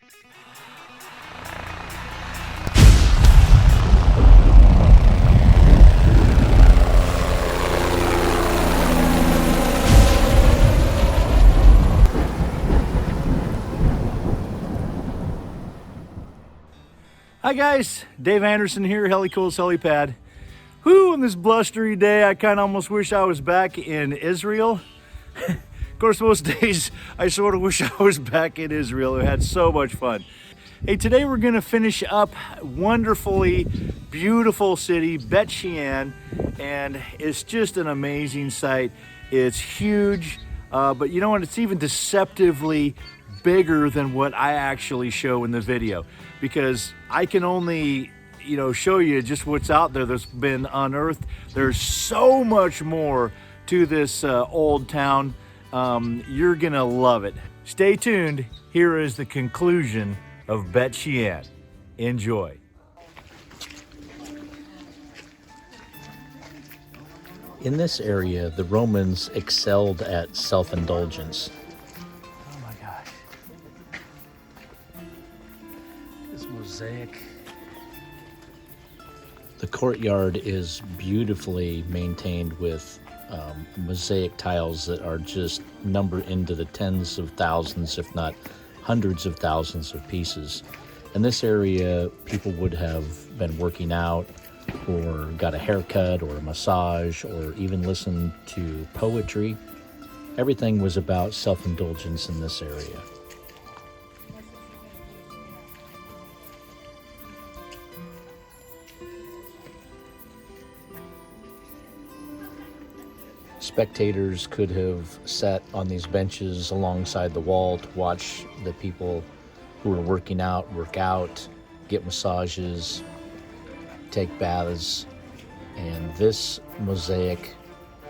Hi guys, Dave Anderson here, Helicool's Helipad. Whew, on this blustery day, I kind of almost wish I was back in Israel. Of course, most days I sort of wish I was back in Israel. We had so much fun. Hey, today we're gonna finish up wonderfully beautiful city, Bet Shean, and it's just an amazing sight. It's huge, but you know what? It's even deceptively bigger than what I actually show in the video, because I can only show you just what's out there that's been unearthed. There's so much more to this old town. You're gonna love it. Stay tuned. Here is the conclusion of Bet Shean. Enjoy. In this area, the Romans excelled at self-indulgence. Oh my gosh. This mosaic. The courtyard is beautifully maintained with mosaic tiles that are just numbered into the tens of thousands, if not hundreds of thousands of pieces. In this area, people would have been working out or got a haircut or a massage or even listened to poetry. Everything was about self-indulgence in this area. Spectators could have sat on these benches alongside the wall to watch the people who were working out, work out, get massages, take baths. And this mosaic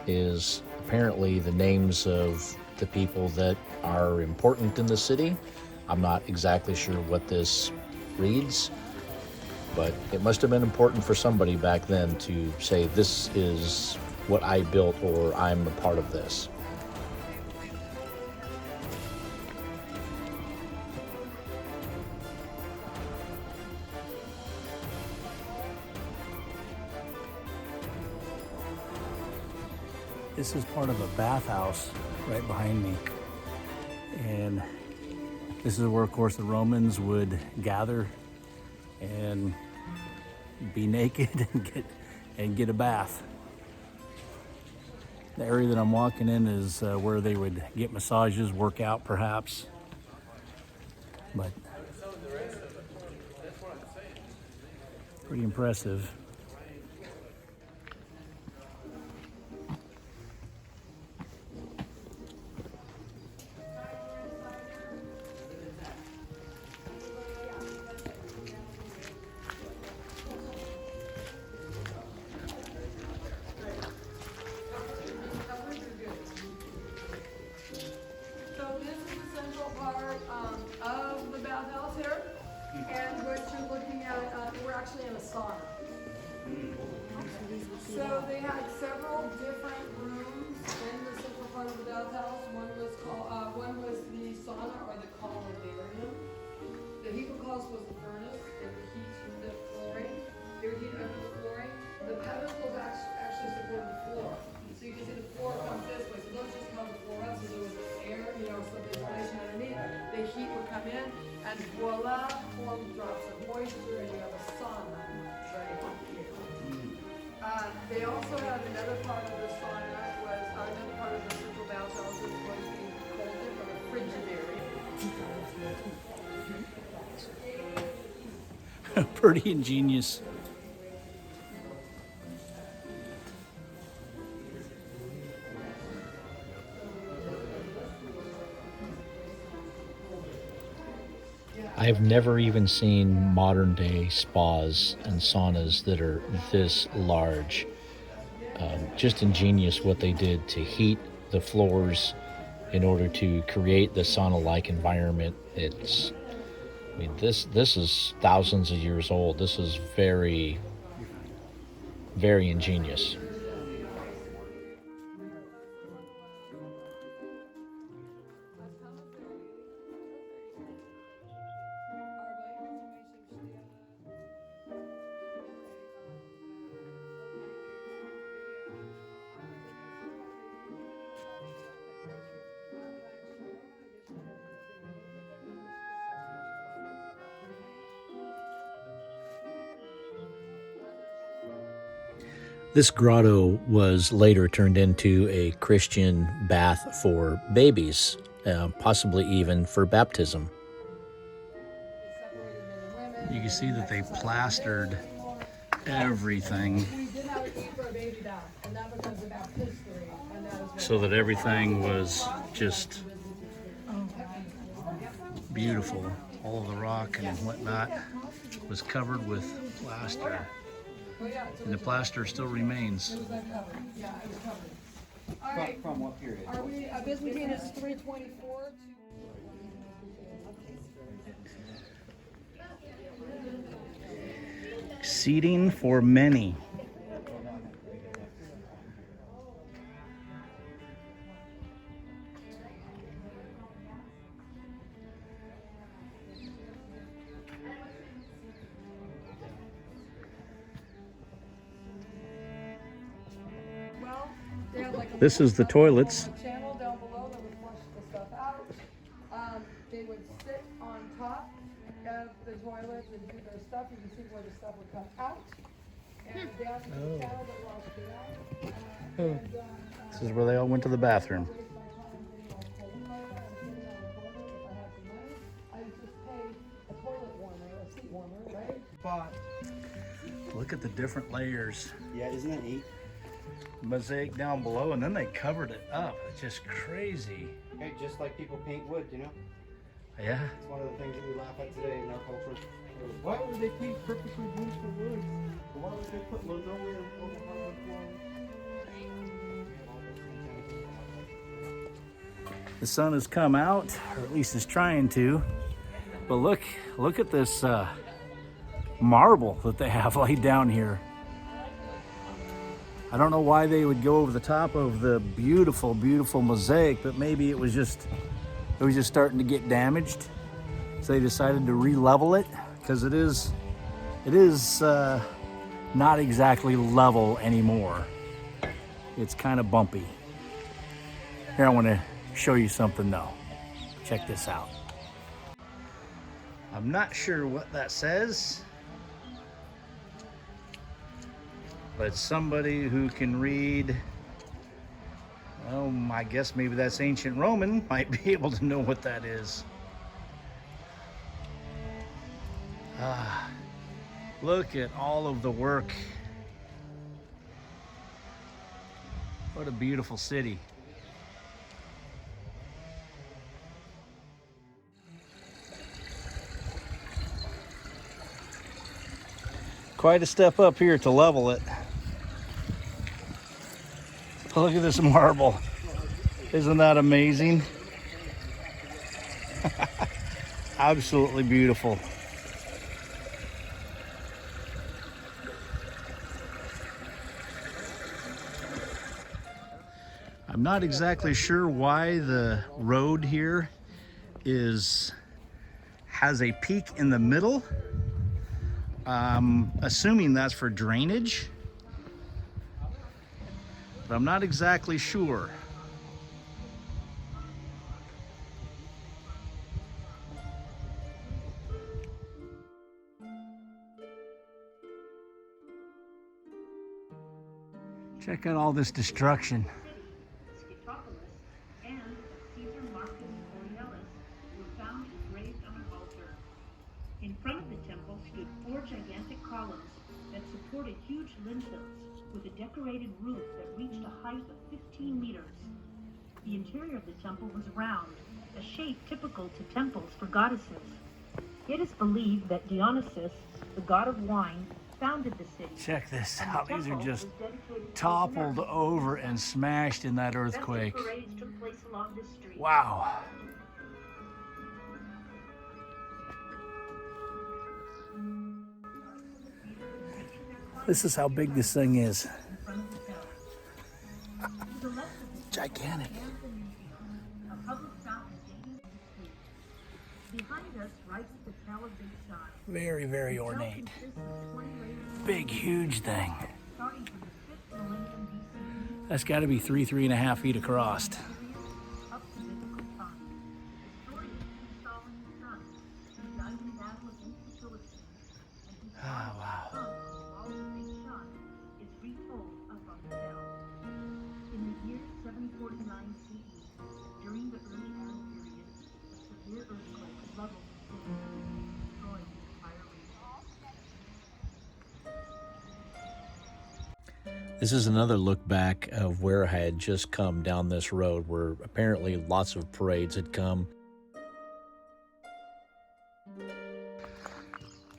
is apparently the names of the people that are important in the city. I'm not exactly sure what this reads, but it must have been important for somebody back then to say, this is what I built, or I'm a part of this. This is part of a bathhouse right behind me. And this is where, of course, the Romans would gather and be naked and get a bath. The area that I'm walking in is where they would get massages, work out perhaps. But pretty impressive. In a sauna. So they had several different rooms in the central part of the bathhouse. One was the sauna or the columbarium. The Helicool was the furnace. They would heat the flooring. They would heat under the flooring. The pedestals actually supported the floor. So you can see the floor comes this way. So those just held the floor up so there was air, so there's ventilation underneath. The heat would come in, and voila, 4 drops of moisture, and you have a sauna right here. They also had another part of the sauna another part of the central bathhouse, which was the cauldron or a frigidaire. Pretty ingenious. I've never even seen modern day spas and saunas that are this large. Just ingenious what they did to heat the floors in order to create the sauna-like environment. This is thousands of years old. This is very, very ingenious. This grotto was later turned into a Christian bath for babies, possibly even for baptism. You can see that they plastered everything We did have an E for a baby bath, and that becomes a baptistry, and that is so that everything was just beautiful. All of the rock and whatnot was covered with plaster. And the plaster still remains. Yeah, it was covered. All right. From what period? Are we, Byzantine is 324 Seating for many. Well, they have like a This is the toilets. channel down below that would flush the stuff out. They would sit on top of the toilets and do their stuff. You can see where the stuff would come out. And down to the channel that washed it out. This is where they all went to the bathroom. I just pay a toilet warmer, a seat warmer, right? But Look at the different layers. yeah, isn't that neat? Mosaic down below, and then they covered it up. It's just crazy. Hey, just like people paint wood, you know? Yeah. It's one of the things that we laugh at today in our culture. Why would they paint perfectly blue for wood? But why would they put linoleum over hardwood flooring? The sun has come out, or at least is trying to. But look at this marble that they have laid down here. I don't know why they would go over the top of the beautiful, beautiful mosaic, but maybe it was just starting to get damaged. So they decided to re-level it, because it is not exactly level anymore. It's kind of bumpy. Here, I want to show you something though. Check this out. I'm not sure what that says, but somebody who can read, I guess maybe that's ancient Roman, might be able to know what that is. Look at all of the work. What a beautiful city. Quite a step up here to level it. Look at this marble. Isn't that amazing? Absolutely beautiful. I'm not exactly sure why the road here has a peak in the middle. Assuming that's for drainage, but I'm not exactly sure. Check out all this destruction. And Caesar Marcus Aurelius were found engraved on an altar. In front of the temple stood 4 gigantic columns that supported huge lintels with a decorated roof that reached a height of 15 meters. The interior of the temple was round, a shape typical to temples for goddesses. It is believed that Dionysus, the god of wine, founded the city. Check this And the out. These are temple just was dedicated to toppled Mary. over and smashed in that Festive earthquake. parades took place along this street. Wow. This is how big this thing is. Gigantic. Behind us rises the Tower Big Shot. Very, very ornate. Consists of 20 layers Big, huge thing. starting from the 5th millennium BCE That's got to be 3.5 feet across. up to biblical times. The story of King Solomon's son, who died in battle against the Philistines, and whose Oh, wow. son, called the Big Shot, is retold fell. In the year 749 CE, during the early Arab period, a severe earthquake leveled the city, destroying the entire region. This is another look back of where I had just come down this road, where apparently lots of parades had come.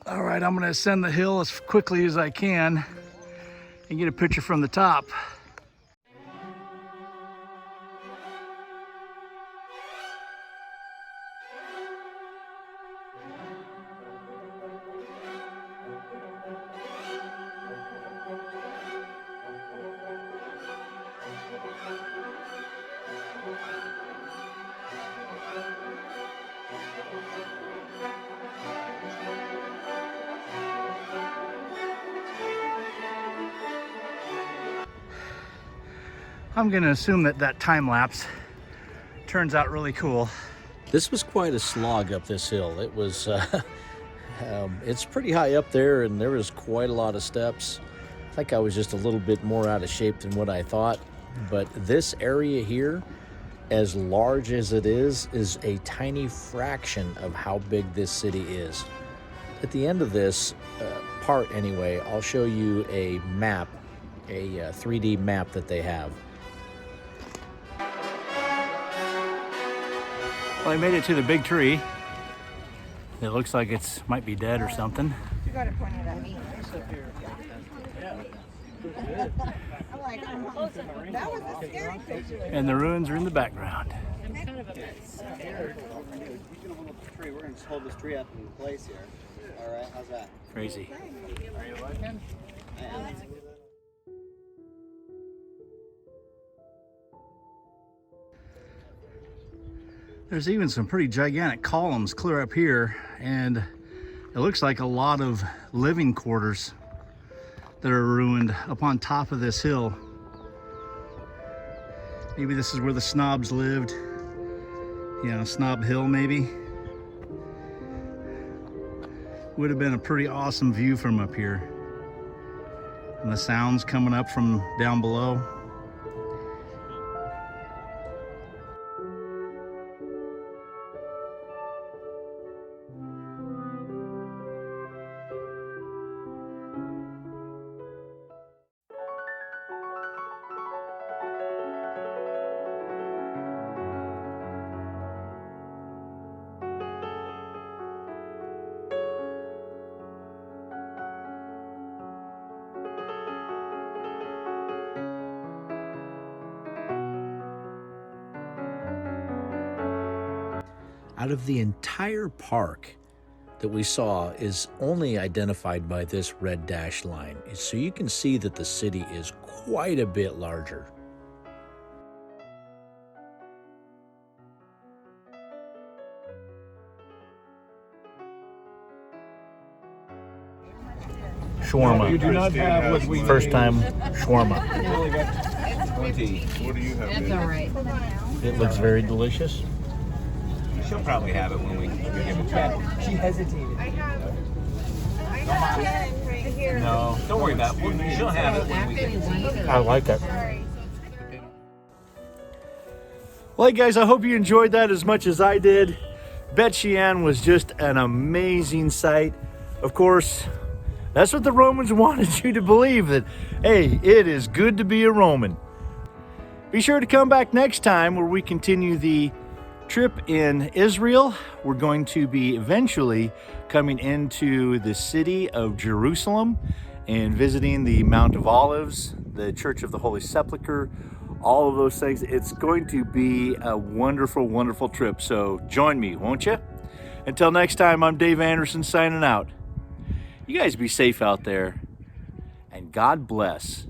All right, I'm gonna ascend the hill as quickly as I can and get a picture from the top. I'm gonna assume that that time lapse turns out really cool. This was quite a slog up this hill. It was, it's pretty high up there, and there was quite a lot of steps. I think I was just a little bit more out of shape than what I thought. But this area here, as large as it is a tiny fraction of how big this city is. At the end of this part anyway, I'll show you a map, a 3D map that they have. Well, I made it to the big tree. It looks like it's might be dead or something. You got it pointed at me. I'm like, that was a scary picture. And the ruins are in the background. You can hold up the tree. We're gonna just hold this tree up in place here. All right, how's that? Crazy. Are you looking? I am. There's even some pretty gigantic columns clear up here, and it looks like a lot of living quarters that are ruined up on top of this hill. Maybe this is where the snobs lived. You know, Snob Hill maybe. Would have been a pretty awesome view from up here. And the sounds coming up from down below. Out of the entire park that we saw is only identified by this red dashed line. So you can see that the city is quite a bit larger. Shawarma. You do not have what we First time shawarma. You only got 20. What do you have? That's all right. It looks very delicious. She'll probably have it when we give it back. She hesitated. I have 10 right here. No, don't worry about it. She'll have it when we give it. I like it. Sorry. Well, hey guys, I hope you enjoyed that as much as I did. Bet Shean was just an amazing sight. Of course, that's what the Romans wanted you to believe, that, hey, it is good to be a Roman. Be sure to come back next time where we continue the trip in Israel. We're going to be eventually coming into the city of Jerusalem and visiting the Mount of Olives, the Church of the Holy Sepulchre, all of those things. It's going to be a wonderful, wonderful trip. So join me, won't you? Until next time, I'm Dave Anderson signing out. You guys be safe out there, and God bless.